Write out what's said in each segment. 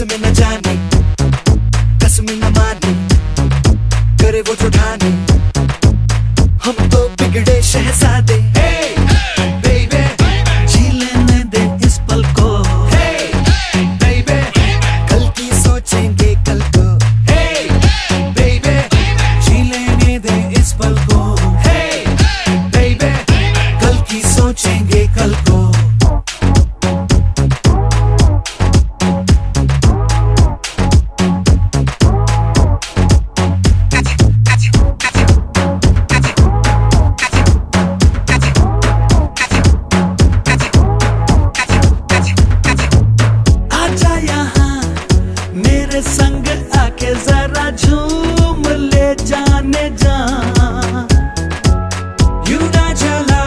में न जाने कसम न माने करे वो जो ठाने हम तो बिगड़े शहजादे। Hey, baby, जी लेने दे इस पल को। Hey, baby, कल की सोचेंगे कल को। Hey, baby, जी लेने दे इस पल को। Hey, baby, कल की सोचेंगे कल को। संग आके जरा झूम ले जाने जा, यूं ना चला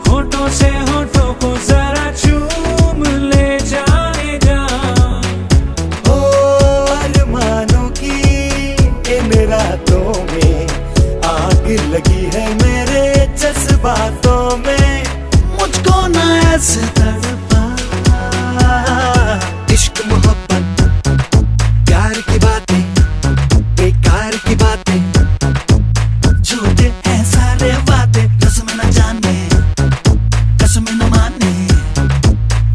होठों से होठों को जरा चूम ले जाने जा। ओ अरमानों की इन रातों में आग लगी है मेरे जज्बातों में, मुझको ना ऐसे तड़पा। इश्क मोहब्बत प्यार की बातें बेकार की बातें, झूठे हैं सारे वादे, रस्म न जाने कसम न माने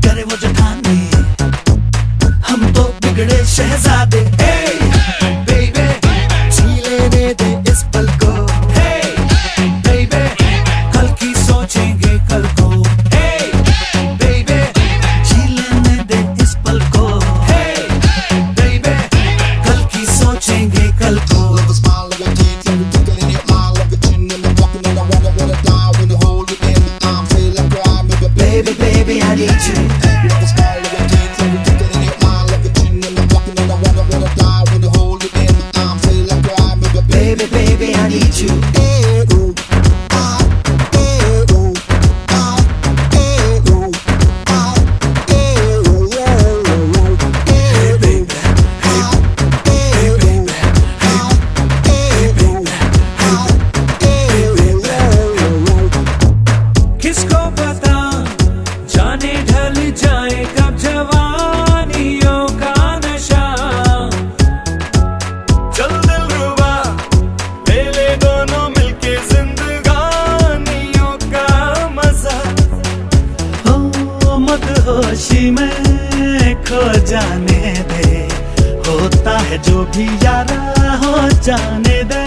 करे वो जो ठाने हम तो बिगड़े शहजादे। Hey, baby, जी लेने दे इस पल को। Hey, baby, कल की सोचेंगे कल को। Hey, baby, जी लेने दे इस पल को। सोचेंगे कल को। Baby, baby, I need you. Baby, baby, I need you. किसको पता जाने ढल जाए कब जवानियों का नशा, चल दिलरुबा ले ले दोनों मिलके जिंदगानियों का मजा। हो मदहोशी में खो जाने दे, होता है जो भी यारा हो जाने दे।